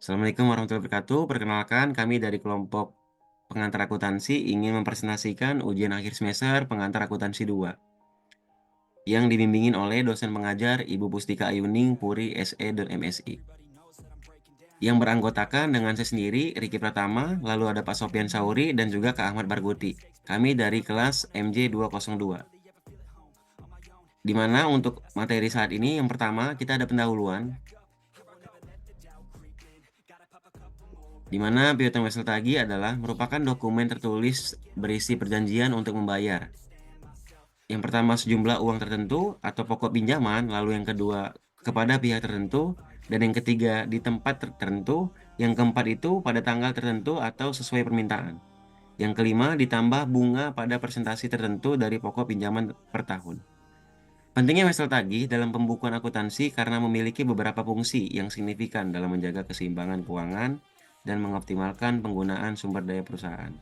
Assalamualaikum warahmatullahi wabarakatuh. Perkenalkan, kami dari kelompok pengantar akuntansi ingin mempresentasikan ujian akhir semester pengantar akuntansi 2 yang dibimbingin oleh dosen pengajar Ibu Pustika Ayuning Puri SE dan MSI. Yang beranggotakan dengan saya sendiri, Riki Pratama, lalu ada Pak Sopyan Sauri dan juga Kak Ahmad Barguti. Kami dari kelas MJ 202. Di mana untuk materi saat ini yang pertama kita ada pendahuluan, di mana piutang wesel tagih adalah merupakan dokumen tertulis berisi perjanjian untuk membayar. Yang pertama sejumlah uang tertentu atau pokok pinjaman, lalu yang kedua kepada pihak tertentu, dan yang ketiga di tempat tertentu, yang keempat itu pada tanggal tertentu atau sesuai permintaan. Yang kelima ditambah bunga pada persentase tertentu dari pokok pinjaman per tahun. Pentingnya wesel tagih dalam pembukuan akuntansi karena memiliki beberapa fungsi yang signifikan dalam menjaga keseimbangan keuangan dan mengoptimalkan penggunaan sumber daya perusahaan,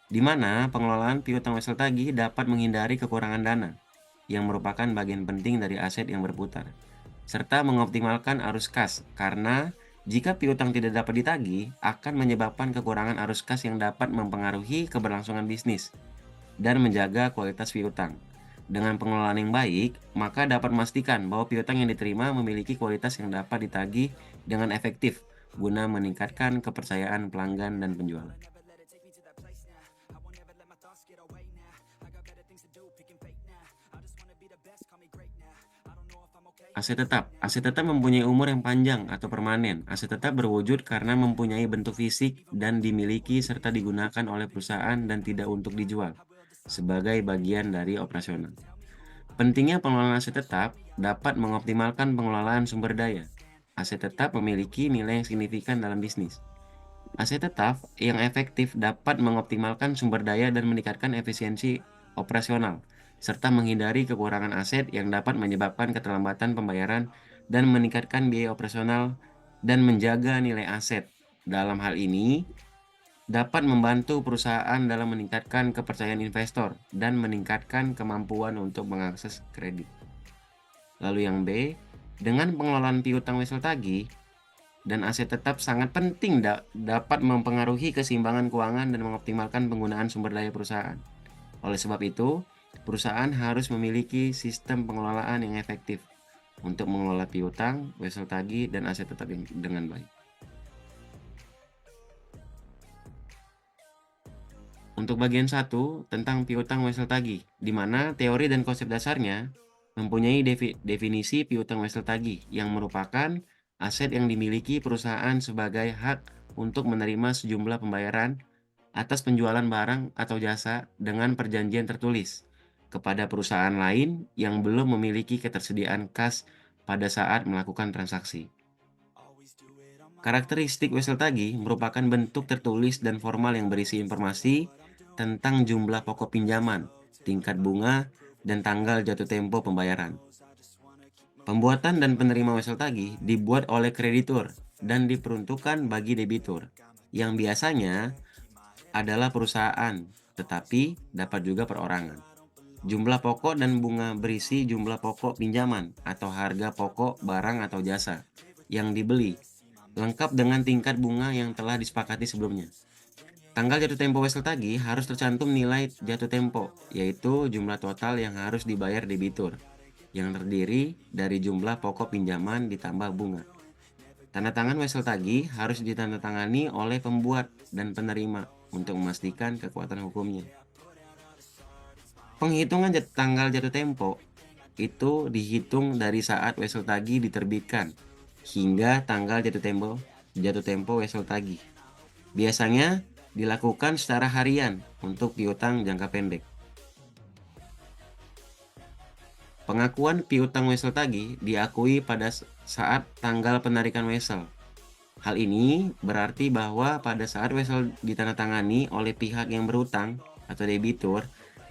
di mana pengelolaan piutang wesel tagih dapat menghindari kekurangan dana, yang merupakan bagian penting dari aset yang berputar, serta mengoptimalkan arus kas, karena jika piutang tidak dapat ditagih, akan menyebabkan kekurangan arus kas yang dapat mempengaruhi keberlangsungan bisnis dan menjaga kualitas piutang. Dengan pengelolaan yang baik, maka dapat memastikan bahwa piutang yang diterima memiliki kualitas yang dapat ditagih dengan efektif, guna meningkatkan kepercayaan pelanggan dan penjualan. Aset tetap. Aset tetap mempunyai umur yang panjang atau permanen. Aset tetap berwujud karena mempunyai bentuk fisik dan dimiliki serta digunakan oleh perusahaan dan tidak untuk dijual sebagai bagian dari operasional. Pentingnya pengelolaan aset tetap dapat mengoptimalkan pengelolaan sumber daya. Aset tetap memiliki nilai yang signifikan dalam bisnis. Aset tetap yang efektif dapat mengoptimalkan sumber daya dan meningkatkan efisiensi operasional, serta menghindari kekurangan aset yang dapat menyebabkan keterlambatan pembayaran dan meningkatkan biaya operasional dan menjaga nilai aset. Dalam hal ini, dapat membantu perusahaan dalam meningkatkan kepercayaan investor dan meningkatkan kemampuan untuk mengakses kredit. Lalu yang B, dengan pengelolaan piutang wesel tagih dan aset tetap sangat penting dapat mempengaruhi keseimbangan keuangan dan mengoptimalkan penggunaan sumber daya perusahaan. Oleh sebab itu, perusahaan harus memiliki sistem pengelolaan yang efektif untuk mengelola piutang, wesel tagih, dan aset tetap dengan baik. Untuk bagian 1 tentang piutang wesel tagih, di mana teori dan konsep dasarnya mempunyai definisi piutang wesel tagih yang merupakan aset yang dimiliki perusahaan sebagai hak untuk menerima sejumlah pembayaran atas penjualan barang atau jasa dengan perjanjian tertulis kepada perusahaan lain yang belum memiliki ketersediaan kas pada saat melakukan transaksi. Karakteristik wesel tagih merupakan bentuk tertulis dan formal yang berisi informasi tentang jumlah pokok pinjaman, tingkat bunga, dan tanggal jatuh tempo pembayaran. Pembuatan dan penerima wesel tagih dibuat oleh kreditur dan diperuntukkan bagi debitur, yang biasanya adalah perusahaan, tetapi dapat juga perorangan. Jumlah pokok dan bunga berisi jumlah pokok pinjaman atau harga pokok barang atau jasa yang dibeli, lengkap dengan tingkat bunga yang telah disepakati sebelumnya. Tanggal jatuh tempo wesel tagih harus tercantum nilai jatuh tempo, yaitu jumlah total yang harus dibayar debitur, yang terdiri dari jumlah pokok pinjaman ditambah bunga. Tanda tangan wesel tagih harus ditandatangani oleh pembuat dan penerima untuk memastikan kekuatan hukumnya. Penghitungan tanggal jatuh tempo itu dihitung dari saat wesel tagih diterbitkan hingga tanggal jatuh tempo wesel tagih. Biasanya dilakukan secara harian untuk piutang jangka pendek. Pengakuan piutang wesel tagih diakui pada saat tanggal penarikan wesel. Hal ini berarti bahwa pada saat wesel ditandatangani oleh pihak yang berutang atau debitur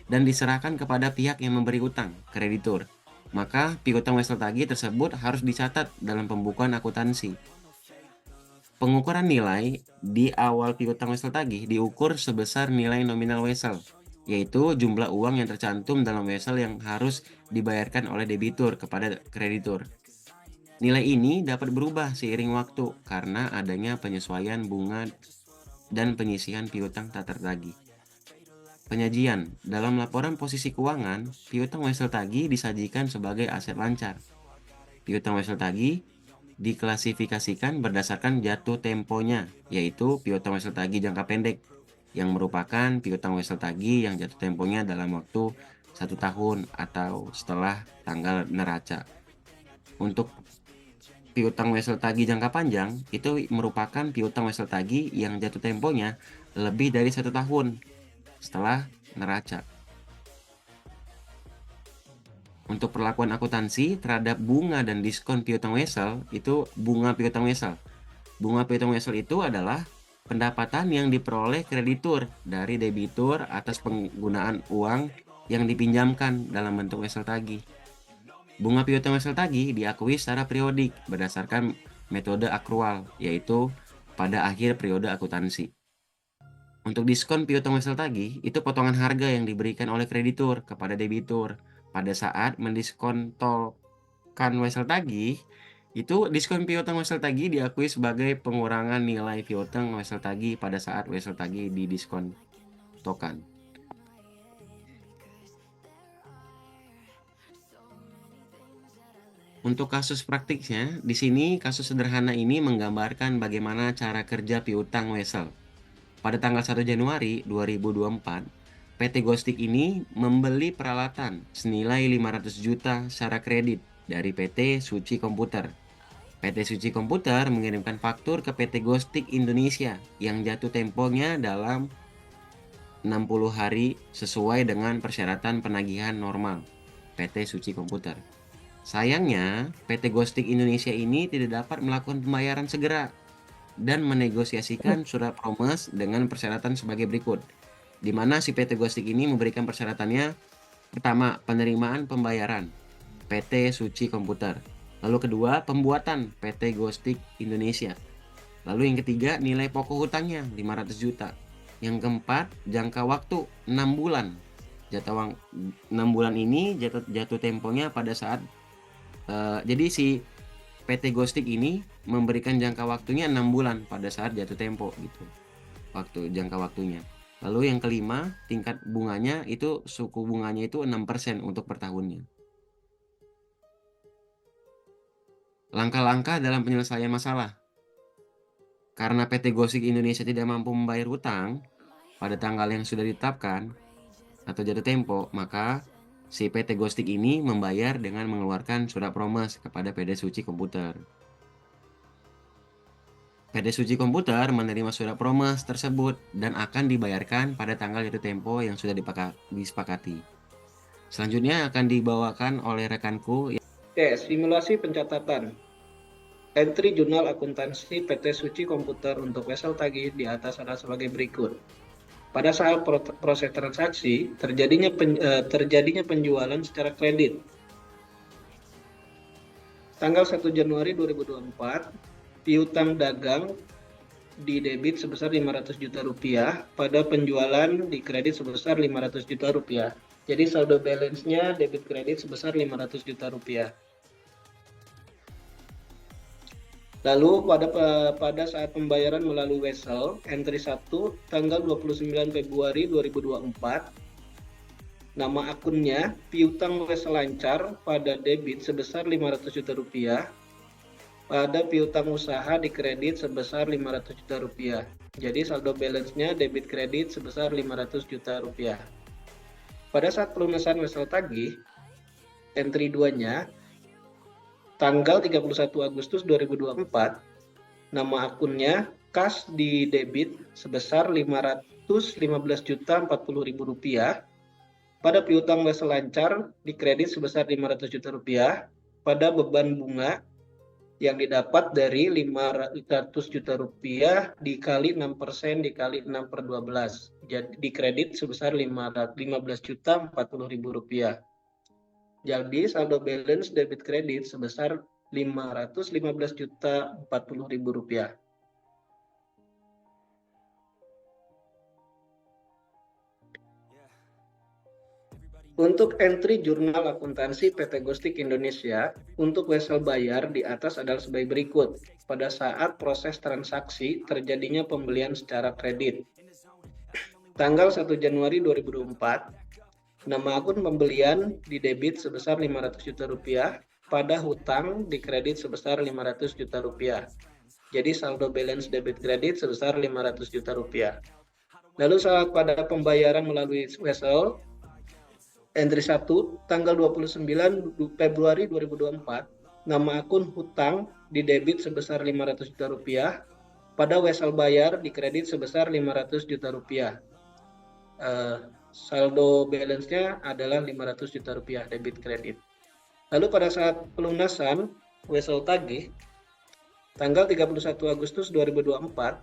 dan diserahkan kepada pihak yang memberi utang, kreditur, maka piutang wesel tagih tersebut harus dicatat dalam pembukuan akuntansi. Pengukuran nilai di awal piutang wesel tagih diukur sebesar nilai nominal wesel, yaitu jumlah uang yang tercantum dalam wesel yang harus dibayarkan oleh debitur kepada kreditur. Nilai ini dapat berubah seiring waktu karena adanya penyesuaian bunga dan penyisihan piutang tak tertagih. Penyajian dalam laporan posisi keuangan, piutang wesel tagih disajikan sebagai aset lancar. Piutang wesel tagih diklasifikasikan berdasarkan jatuh temponya, yaitu piutang wesel tagih jangka pendek, yang merupakan piutang wesel tagih yang jatuh temponya dalam waktu 1 tahun atau setelah tanggal neraca. Untuk piutang wesel tagih jangka panjang, itu merupakan piutang wesel tagih yang jatuh temponya lebih dari 1 tahun setelah neraca. Untuk perlakuan akuntansi terhadap bunga dan diskon piutang wesel, itu bunga piutang wesel. Bunga piutang wesel itu adalah pendapatan yang diperoleh kreditur dari debitur atas penggunaan uang yang dipinjamkan dalam bentuk wesel tagih. Bunga piutang wesel tagih diakui secara periodik berdasarkan metode akrual, yaitu pada akhir periode akuntansi. Untuk diskon piutang wesel tagih, itu potongan harga yang diberikan oleh kreditur kepada debitur pada saat mendiskontokan wesel tagih. Itu diskon piutang wesel tagih diakui sebagai pengurangan nilai piutang wesel tagih pada saat wesel tagih didiskontokan. Untuk kasus praktiknya, di sini kasus sederhana ini menggambarkan bagaimana cara kerja piutang wesel. Pada tanggal 1 Januari 2024, PT Ghostik ini membeli peralatan senilai 500 juta secara kredit dari PT Suci Komputer. PT Suci Komputer mengirimkan faktur ke PT Ghostik Indonesia yang jatuh temponya dalam 60 hari sesuai dengan persyaratan penagihan normal PT Suci Komputer. Sayangnya, PT Ghostik Indonesia ini tidak dapat melakukan pembayaran segera dan menegosiasikan surat promes dengan persyaratan sebagai berikut, di mana si PT Ghostik ini memberikan persyaratannya: pertama, penerimaan pembayaran PT Suci Komputer. Lalu kedua, pembuatan PT Ghostik Indonesia. Lalu yang ketiga, nilai pokok hutangnya 500 juta. Yang keempat, jangka waktu 6 bulan. 6 bulan ini jatuh temponya pada saat jadi si PT Ghostik ini memberikan jangka waktunya 6 bulan pada saat jatuh tempo gitu. Jangka waktunya. Lalu yang kelima, tingkat bunganya itu suku bunganya itu 6% untuk per tahunnya. Langkah-langkah dalam penyelesaian masalah. Karena PT Ghostik Indonesia tidak mampu membayar hutang pada tanggal yang sudah ditetapkan atau jatuh tempo, maka si PT Ghostik ini membayar dengan mengeluarkan surat promes kepada PT Suci Komputer. PT Suci Komputer menerima surat promes tersebut dan akan dibayarkan pada tanggal jatuh tempo yang sudah disepakati. Selanjutnya akan dibawakan oleh rekanku. Oke, simulasi pencatatan. Entry jurnal akuntansi PT Suci Komputer untuk wesel tagih di atas adalah sebagai berikut. Pada saat proses transaksi, terjadinya penjualan secara kredit. Tanggal 1 Januari 2024, piutang dagang di debit sebesar 500 juta rupiah, pada penjualan di kredit sebesar 500 juta rupiah. Jadi saldo balance-nya debit kredit sebesar 500 juta rupiah. Lalu pada saat pembayaran melalui wesel, entry 1 tanggal 29 Februari 2024, nama akunnya piutang wesel lancar pada debit sebesar 500 juta rupiah, pada piutang usaha di kredit sebesar 500 juta rupiah. Jadi saldo balance-nya debit kredit sebesar 500 juta rupiah. Pada saat pelunasan wesel tagih, entry 2-nya tanggal 31 Agustus 2024, nama akunnya kas di debit sebesar 515.040.000 rupiah, pada piutang wesel lancar di kredit sebesar 500 juta rupiah, pada beban bunga yang didapat dari 500 juta rupiah dikali 6% dikali 6/12. Jadi di kredit sebesar 15.040.000 rupiah. Jadi saldo balance debit kredit sebesar 515.040.000 rupiah. Untuk entry jurnal akuntansi PT Gostik Indonesia, untuk wesel bayar di atas adalah sebagai berikut. Pada saat proses transaksi terjadinya pembelian secara kredit. Tanggal 1 Januari 2024, nama akun pembelian di debit sebesar 500 juta rupiah, pada hutang di kredit sebesar 500 juta rupiah. Jadi saldo balance debit kredit sebesar 500 juta rupiah. Lalu saat pada pembayaran melalui wesel, entry 1, tanggal 29 Februari 2024, nama akun hutang di debit sebesar 500 juta rupiah, pada wesel bayar di kredit sebesar 500 juta rupiah. Saldo balance-nya adalah 500 juta rupiah debit kredit. Lalu pada saat pelunasan wesel tagih, tanggal 31 Agustus 2024,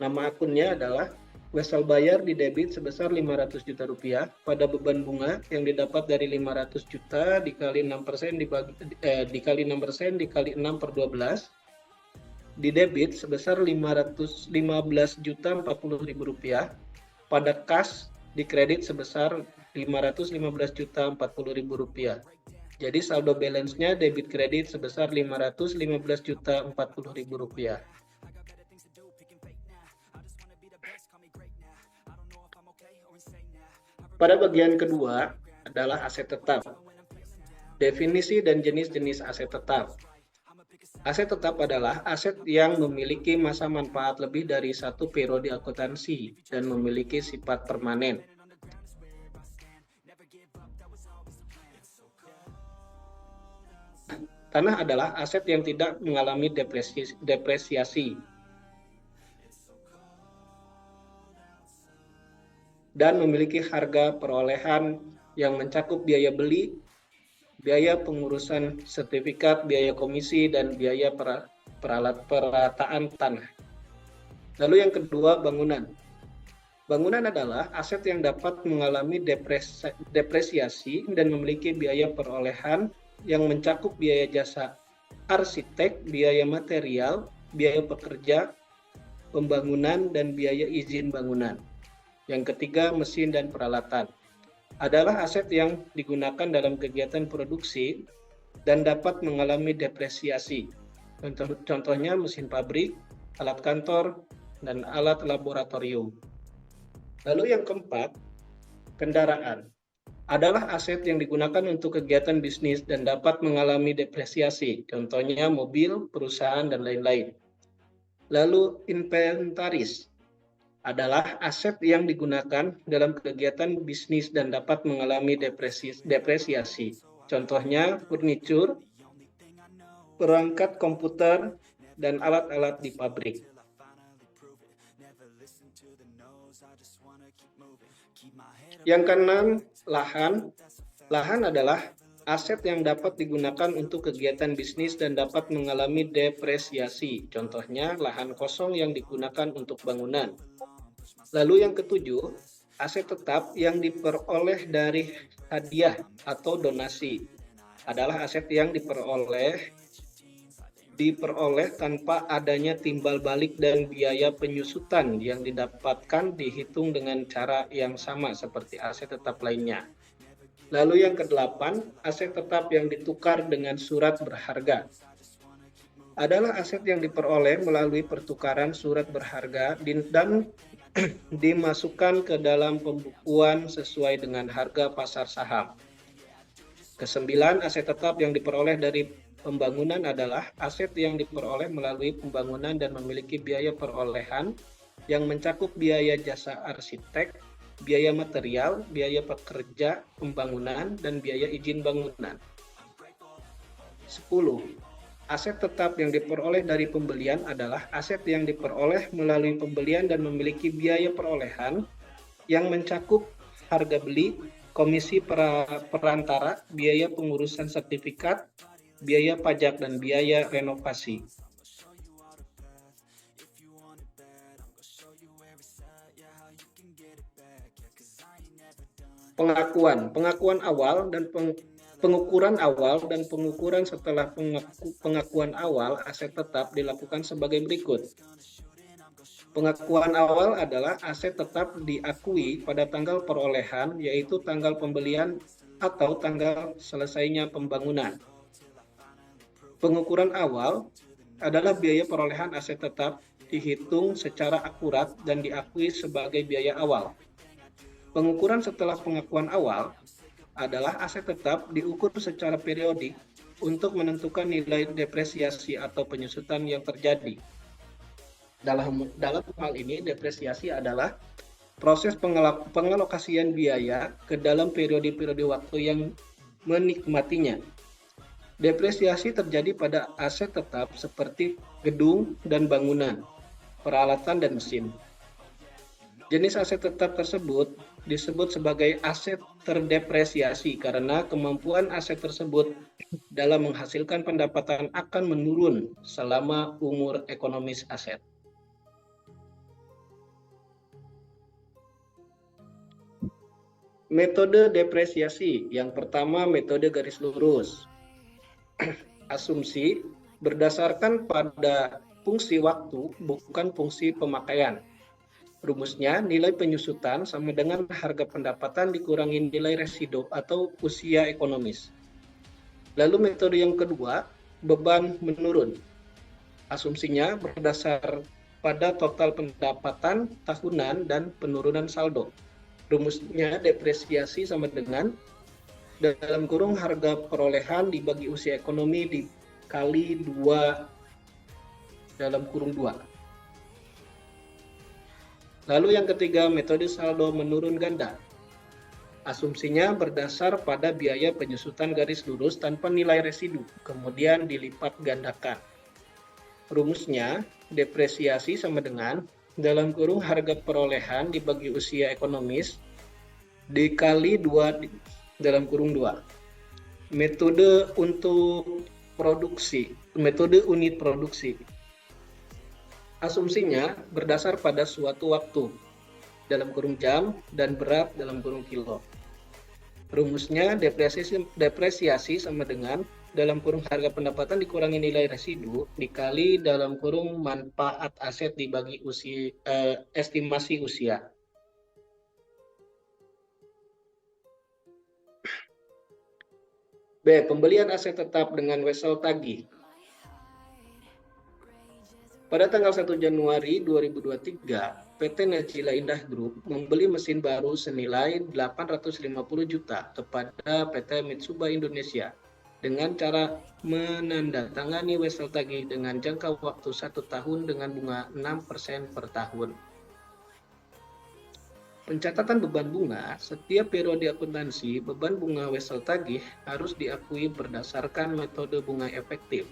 nama akunnya adalah wesel bayar di debit sebesar 500 juta rupiah pada beban bunga yang didapat dari 500 juta dikali 6% dikali 6% dikali 6 per 12 di debit sebesar 515 juta 40 ribu rupiah, pada kas di kredit sebesar 515 juta 40 ribu rupiah. Jadi saldo balance-nya debit kredit sebesar 515 juta 40 ribu rupiah. Pada bagian kedua adalah aset tetap. Definisi dan jenis-jenis aset tetap. Aset tetap adalah aset yang memiliki masa manfaat lebih dari satu periode akuntansi dan memiliki sifat permanen. Tanah adalah aset yang tidak mengalami depresiasi dan memiliki harga perolehan yang mencakup biaya beli, biaya pengurusan sertifikat, biaya komisi, dan biaya perataan tanah. Lalu yang kedua, bangunan. Bangunan adalah aset yang dapat mengalami depresiasi dan memiliki biaya perolehan yang mencakup biaya jasa arsitek, biaya material, biaya pekerja, pembangunan, dan biaya izin bangunan. Yang ketiga, mesin dan peralatan. Adalah aset yang digunakan dalam kegiatan produksi dan dapat mengalami depresiasi. Contohnya mesin pabrik, alat kantor, dan alat laboratorium. Lalu yang keempat, kendaraan. Adalah aset yang digunakan untuk kegiatan bisnis dan dapat mengalami depresiasi. Contohnya mobil, perusahaan, dan lain-lain. Lalu inventaris adalah aset yang digunakan dalam kegiatan bisnis dan dapat mengalami depresiasi. Contohnya furniture, perangkat komputer, dan alat-alat di pabrik. Yang keenam, lahan. Lahan adalah aset yang dapat digunakan untuk kegiatan bisnis dan dapat mengalami depresiasi. Contohnya lahan kosong yang digunakan untuk bangunan. Lalu yang ketujuh, aset tetap yang diperoleh dari hadiah atau donasi. Adalah aset yang diperoleh tanpa adanya timbal balik dan biaya penyusutan yang didapatkan dihitung dengan cara yang sama seperti aset tetap lainnya. Lalu yang kedelapan, aset tetap yang ditukar dengan surat berharga. Adalah aset yang diperoleh melalui pertukaran surat berharga dan dimasukkan ke dalam pembukuan sesuai dengan harga pasar saham. Kesembilan, aset tetap yang diperoleh dari pembangunan adalah aset yang diperoleh melalui pembangunan dan memiliki biaya perolehan yang mencakup biaya jasa arsitek, biaya material, biaya pekerja pembangunan, dan biaya izin bangunan. 10. Aset tetap yang diperoleh dari pembelian adalah aset yang diperoleh melalui pembelian dan memiliki biaya perolehan yang mencakup harga beli, komisi perantara, biaya pengurusan sertifikat, biaya pajak, dan biaya renovasi. Pengakuan awal dan pengukuran awal dan pengukuran setelah pengakuan awal aset tetap dilakukan sebagai berikut. Pengakuan awal adalah aset tetap diakui pada tanggal perolehan, yaitu tanggal pembelian atau tanggal selesainya pembangunan. Pengukuran awal adalah biaya perolehan aset tetap dihitung secara akurat dan diakui sebagai biaya awal. Pengukuran setelah pengakuan awal adalah aset tetap diukur secara periodik untuk menentukan nilai depresiasi atau penyusutan yang terjadi. Dalam hal ini, depresiasi adalah proses pengalokasian biaya ke dalam periode-periode waktu yang menikmatinya. Depresiasi terjadi pada aset tetap seperti gedung dan bangunan, peralatan dan mesin. Jenis aset tetap tersebut disebut sebagai aset terdepresiasi karena kemampuan aset tersebut dalam menghasilkan pendapatan akan menurun selama umur ekonomis aset. Metode depresiasi. Yang pertama, metode garis lurus. Asumsi berdasarkan pada fungsi waktu, bukan fungsi pemakaian. Rumusnya, nilai penyusutan sama dengan harga pendapatan dikurangi nilai residu atau usia ekonomis. Lalu metode yang kedua, beban menurun. Asumsinya berdasar pada total pendapatan tahunan dan penurunan saldo. Rumusnya depresiasi sama dengan dalam kurung harga perolehan dibagi usia ekonomi dikali 2 dalam kurung 2. Lalu yang ketiga, metode saldo menurun ganda. Asumsinya berdasar pada biaya penyusutan garis lurus tanpa nilai residu, kemudian dilipat gandakan. Rumusnya depresiasi sama dengan dalam kurung harga perolehan dibagi usia ekonomis dikali 2 dalam kurung 2. Metode untuk produksi, metode unit produksi. Asumsinya berdasar pada suatu waktu dalam kurung jam dan berat dalam kurung kilo. Rumusnya depresiasi sama dengan dalam kurung harga pendapatan dikurangi nilai residu dikali dalam kurung manfaat aset dibagi usia, estimasi usia. B. Pembelian aset tetap dengan wesel tagih. Pada tanggal 1 Januari 2023, PT Najila Indah Group membeli mesin baru senilai 850 juta kepada PT Mitsuba Indonesia dengan cara menandatangani wesel tagih dengan jangka waktu 1 tahun dengan bunga 6% per tahun. Pencatatan beban bunga, setiap periode akuntansi, beban bunga wesel tagih harus diakui berdasarkan metode bunga efektif.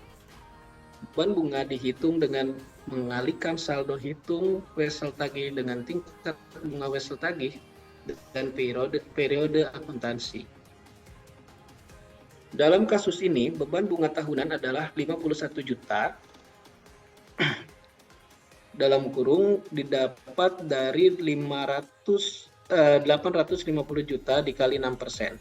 Beban bunga dihitung dengan mengalihkan saldo hitung wesel tagih dengan tingkat bunga wesel tagih dan periode akuntansi. Dalam kasus ini, beban bunga tahunan adalah 51 juta dalam kurung didapat dari 850 juta dikali 6%.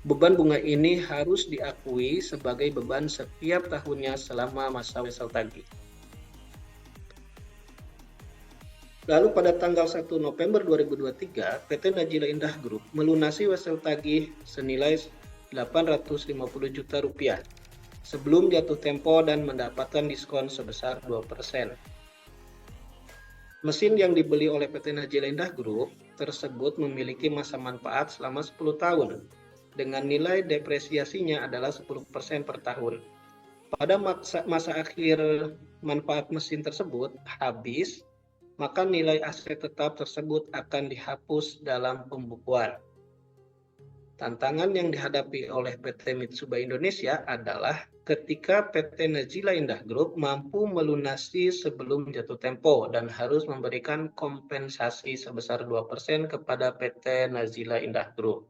Beban bunga ini harus diakui sebagai beban setiap tahunnya selama masa wesel tagih. Lalu pada tanggal 1 November 2023, PT Najila Indah Group melunasi wesel tagih senilai 850 juta rupiah sebelum jatuh tempo dan mendapatkan diskon sebesar 2%. Mesin yang dibeli oleh PT Najila Indah Group tersebut memiliki masa manfaat selama 10 tahun dengan nilai depresiasinya adalah 10% per tahun. Pada masa akhir manfaat mesin tersebut habis, maka nilai aset tetap tersebut akan dihapus dalam pembukuan. Tantangan yang dihadapi oleh PT Mitsuba Indonesia adalah ketika PT Najila Indah Group mampu melunasi sebelum jatuh tempo dan harus memberikan kompensasi sebesar 2% kepada PT Najila Indah Group.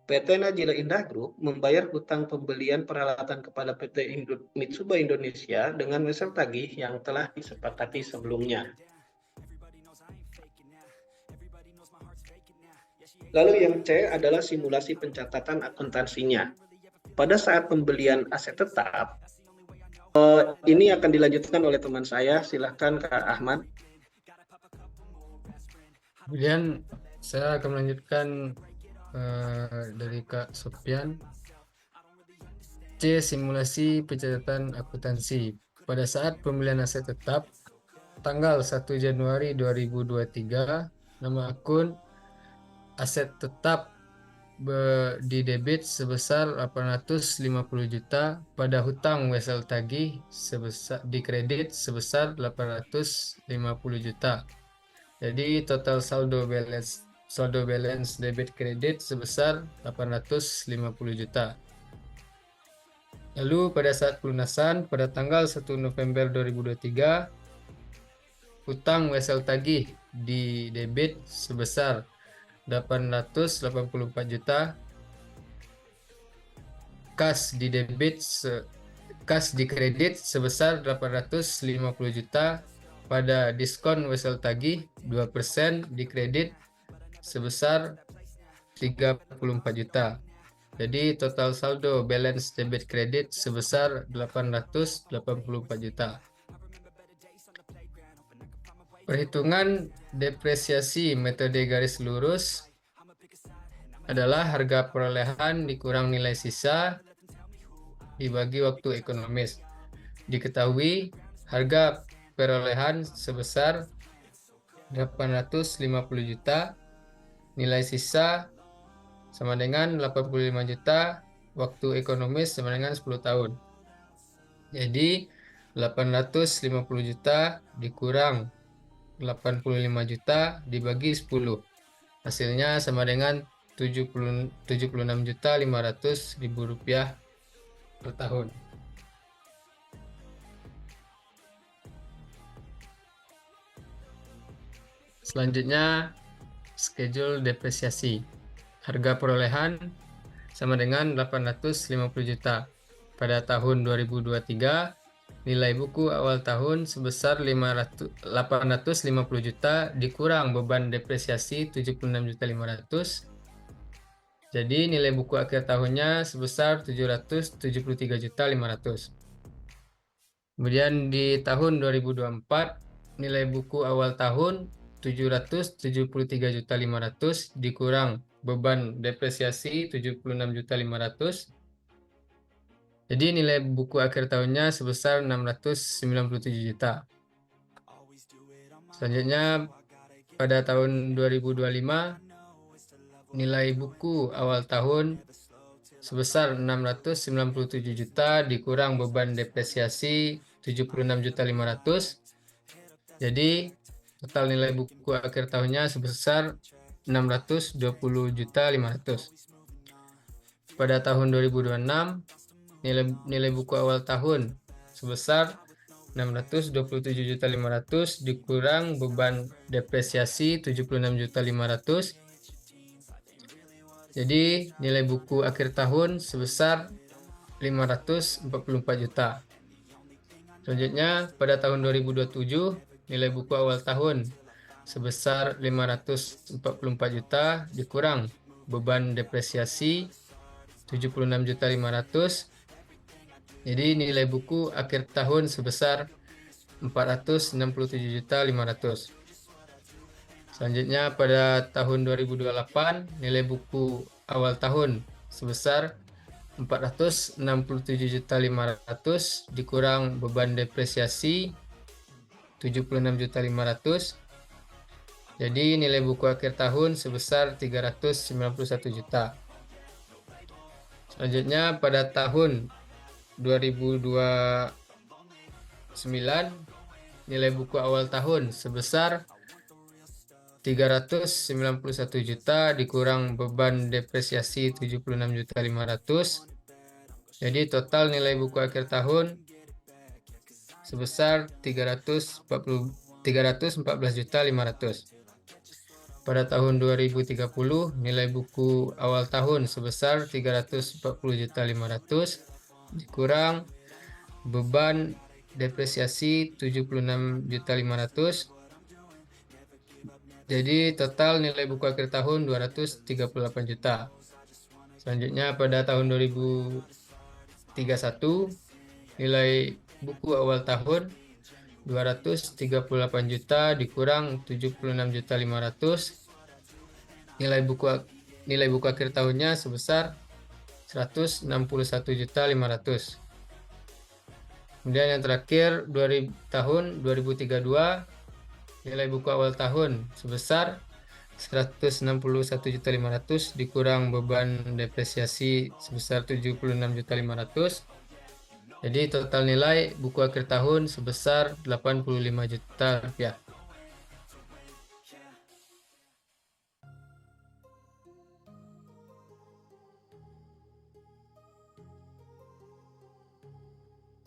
PT Najila Indah Group membayar hutang pembelian peralatan kepada PT Mitsuba Indonesia dengan wesel tagih yang telah disepakati sebelumnya. Lalu yang C adalah simulasi pencatatan akuntansinya. Pada saat pembelian aset tetap, ini akan dilanjutkan oleh teman saya, silahkan Kak Ahmad. Kemudian saya akan melanjutkan dari Kak Sofian. C. Simulasi pencatatan akuntansi. Pada saat pembelian aset tetap, tanggal 1 Januari 2023, nama akun aset tetap di debit sebesar 850 juta, pada hutang wesel tagih sebesar di kredit sebesar 850 juta. Jadi total saldo balance debit kredit sebesar 850 juta. Lalu pada saat pelunasan pada tanggal 1 November 2023, hutang wesel tagih di debit sebesar 884 juta, kas di kredit sebesar 850 juta, pada diskon wesel tagih 2% di kredit sebesar 34 juta. Jadi total saldo balance debit kredit sebesar 884 juta. Perhitungan depresiasi metode garis lurus adalah harga perolehan dikurang nilai sisa dibagi waktu ekonomis. Diketahui harga perolehan sebesar 850 juta, nilai sisa sama dengan 85 juta, waktu ekonomis sama dengan 10 tahun. Jadi 850 juta dikurang 85 juta dibagi 10. Hasilnya sama dengan 76.500.000 rupiah per tahun. Selanjutnya, schedule depresiasi. Harga perolehan sama dengan 850 juta. Pada tahun 2023, nilai buku awal tahun sebesar 850 juta dikurang beban depresiasi 76.500. Jadi nilai buku akhir tahunnya sebesar 773.500. Kemudian di tahun 2024, nilai buku awal tahun 773.500 dikurang beban depresiasi 76.500. Jadi nilai buku akhir tahunnya sebesar 697 juta. Selanjutnya pada tahun 2025, nilai buku awal tahun sebesar 697 juta dikurang beban depresiasi 76.500. Jadi total nilai buku akhir tahunnya sebesar 620.500. Pada tahun 2026, nilai buku awal tahun sebesar 627.500 dikurang beban depresiasi 76.500. Jadi nilai buku akhir tahun sebesar 544 juta. Selanjutnya pada tahun 2027, nilai buku awal tahun sebesar 544 juta dikurang beban depresiasi 76.500. Jadi nilai buku akhir tahun sebesar 467.500. Selanjutnya pada tahun 2028, nilai buku awal tahun sebesar 467.500 dikurang beban depresiasi 76.500. Jadi nilai buku akhir tahun sebesar 391 juta. Selanjutnya pada tahun 2029, nilai buku awal tahun sebesar 391 juta dikurang beban depresiasi 76.500. Jadi total nilai buku akhir tahun sebesar 314.500. Pada tahun 2030, nilai buku awal tahun sebesar 340.500 dikurang beban depresiasi 76.500. Jadi total nilai buku akhir tahun 238 juta. Selanjutnya pada tahun 2031, nilai buku awal tahun 238 juta dikurang 76.500. Nilai buku akhir tahunnya sebesar 161.500. Kemudian yang terakhir tahun 2032, nilai buku awal tahun sebesar 161.500 dikurang beban depresiasi sebesar 76.500. Jadi total nilai buku akhir tahun sebesar 85 juta rupiah.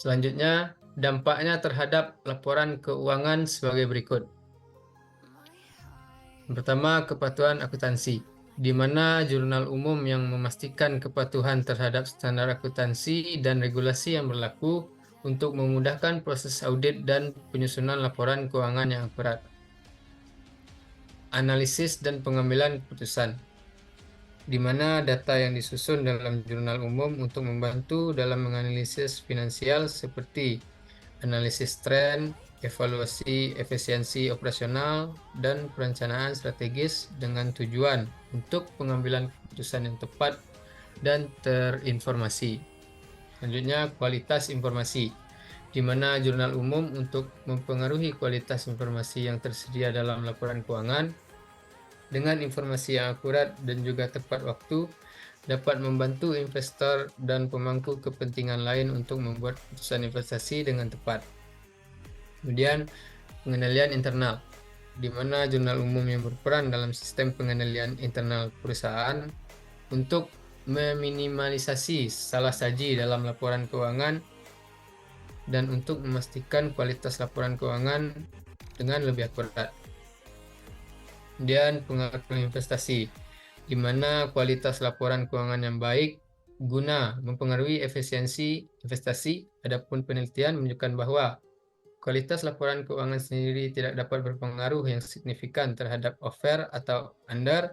Selanjutnya, dampaknya terhadap laporan keuangan sebagai berikut. Yang pertama, kepatuhan akuntansi, di mana jurnal umum yang memastikan kepatuhan terhadap standar akuntansi dan regulasi yang berlaku untuk memudahkan proses audit dan penyusunan laporan keuangan yang akurat. Analisis dan pengambilan keputusan, di mana data yang disusun dalam jurnal umum untuk membantu dalam menganalisis finansial seperti analisis tren, evaluasi efisiensi operasional, dan perencanaan strategis dengan tujuan untuk pengambilan keputusan yang tepat dan terinformasi. Selanjutnya, kualitas informasi, di mana jurnal umum untuk mempengaruhi kualitas informasi yang tersedia dalam laporan keuangan dengan informasi yang akurat dan juga tepat waktu dapat membantu investor dan pemangku kepentingan lain untuk membuat keputusan investasi dengan tepat. Kemudian, pengendalian internal, di mana jurnal umum yang berperan dalam sistem pengendalian internal perusahaan untuk meminimalisasi salah saji dalam laporan keuangan dan untuk memastikan kualitas laporan keuangan dengan lebih akurat. Kemudian pengakuan investasi, di mana kualitas laporan keuangan yang baik guna mempengaruhi efisiensi investasi. Adapun penelitian menunjukkan bahwa kualitas laporan keuangan sendiri tidak dapat berpengaruh yang signifikan terhadap over atau under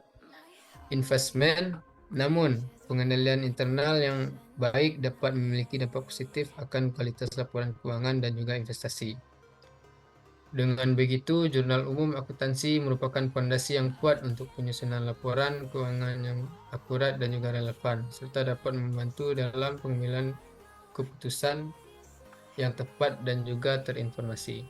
investment, namun pengendalian internal yang baik dapat memiliki dampak positif akan kualitas laporan keuangan dan juga investasi. Dengan begitu, jurnal umum akuntansi merupakan fondasi yang kuat untuk penyusunan laporan keuangan yang akurat dan juga relevan, serta dapat membantu dalam pengambilan keputusan yang tepat dan juga terinformasi.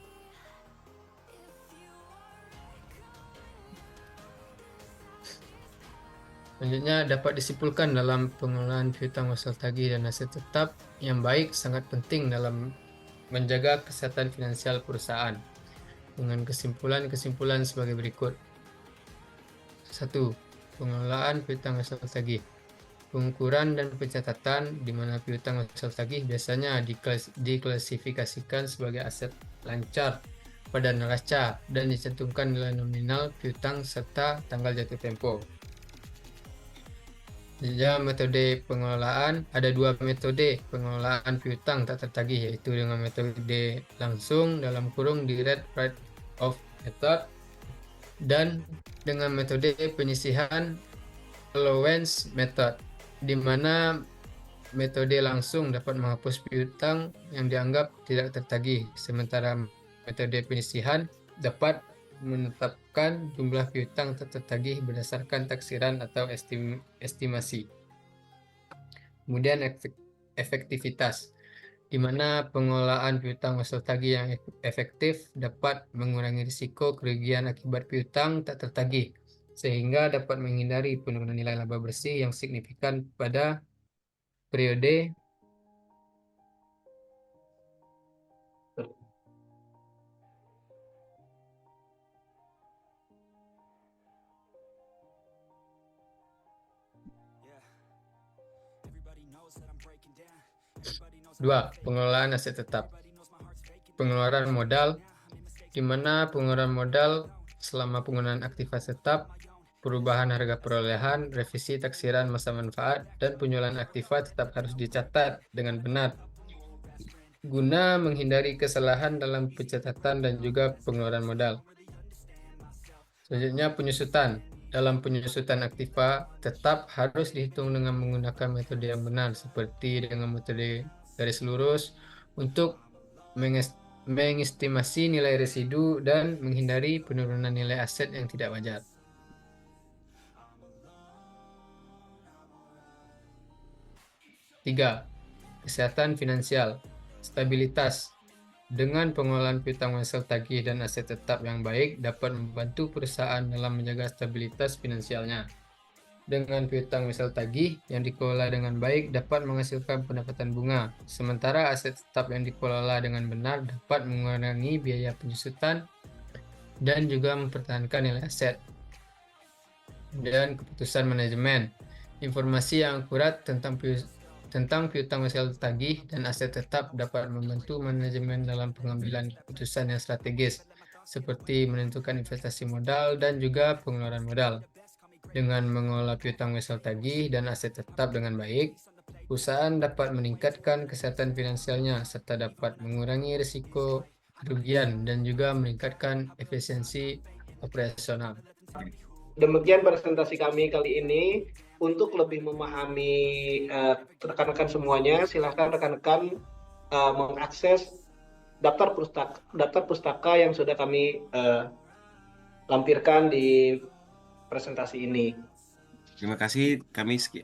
Selanjutnya, dapat disimpulkan dalam pengelolaan piutang wasal tagih dan aset tetap yang baik sangat penting dalam menjaga kesehatan finansial perusahaan, dengan kesimpulan-kesimpulan sebagai berikut. 1. Pengelolaan piutang wasal tagih. Pengukuran dan pencatatan, di mana piutang wasal tagih biasanya diklasifikasikan sebagai aset lancar pada neraca dan dicantumkan nilai nominal piutang serta tanggal jatuh tempo. Jadi metode pengelolaan, ada dua metode pengelolaan piutang tak tertagih, yaitu dengan metode langsung dalam kurung direct write-off method dan dengan metode penyisihan allowance method, di mana metode langsung dapat menghapus piutang yang dianggap tidak tertagih, sementara metode penyisihan dapat menetapkan jumlah piutang tak tertagih berdasarkan taksiran atau estimasi. Kemudian efektivitas, di mana pengelolaan piutang wasal tagih yang efektif dapat mengurangi risiko kerugian akibat piutang tak tertagih, sehingga dapat menghindari penurunan nilai laba bersih yang signifikan pada periode Dua, pengelolaan aset tetap. Pengeluaran modal, di mana pengeluaran modal selama penggunaan aktiva tetap, perubahan harga perolehan, revisi taksiran masa manfaat, dan penjualan aktiva tetap harus dicatat dengan benar guna menghindari kesalahan dalam pencatatan dan juga pengeluaran modal. Selanjutnya, penyusutan. Dalam penyusutan aktiva tetap harus dihitung dengan menggunakan metode yang benar, seperti dengan metode garis lurus untuk mengestimasi nilai residu, dan menghindari penurunan nilai aset yang tidak wajar. Tiga, kesehatan finansial, stabilitas. Dengan pengelolaan piutang wesel tagih dan aset tetap yang baik dapat membantu perusahaan dalam menjaga stabilitas finansialnya. Dengan piutang wesel tagih yang dikelola dengan baik dapat menghasilkan pendapatan bunga, sementara aset tetap yang dikelola dengan benar dapat mengurangi biaya penyusutan dan juga mempertahankan nilai aset. Dan keputusan manajemen, informasi yang akurat tentang piutang wesel tagih dan aset tetap dapat membantu manajemen dalam pengambilan keputusan yang strategis, seperti menentukan investasi modal dan juga pengeluaran modal. Dengan mengelola piutang wesel tagih dan aset tetap dengan baik, perusahaan dapat meningkatkan kesehatan finansialnya serta dapat mengurangi risiko kerugian dan juga meningkatkan efisiensi operasional. Demikian presentasi kami kali ini. Untuk lebih memahami rekan-rekan semuanya, silahkan rekan-rekan mengakses daftar pustaka yang sudah kami lampirkan di presentasi ini. Terima kasih.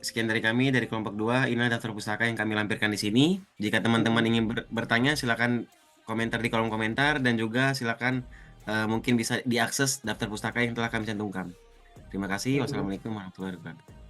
Sekian dari kami dari kelompok 2. Inilah daftar pustaka yang kami lampirkan di sini. Jika teman-teman ingin bertanya, silakan komentar di kolom komentar dan juga silakan mungkin bisa diakses daftar pustaka yang telah kami cantumkan. Terima kasih. Wassalamualaikum warahmatullahi wabarakatuh.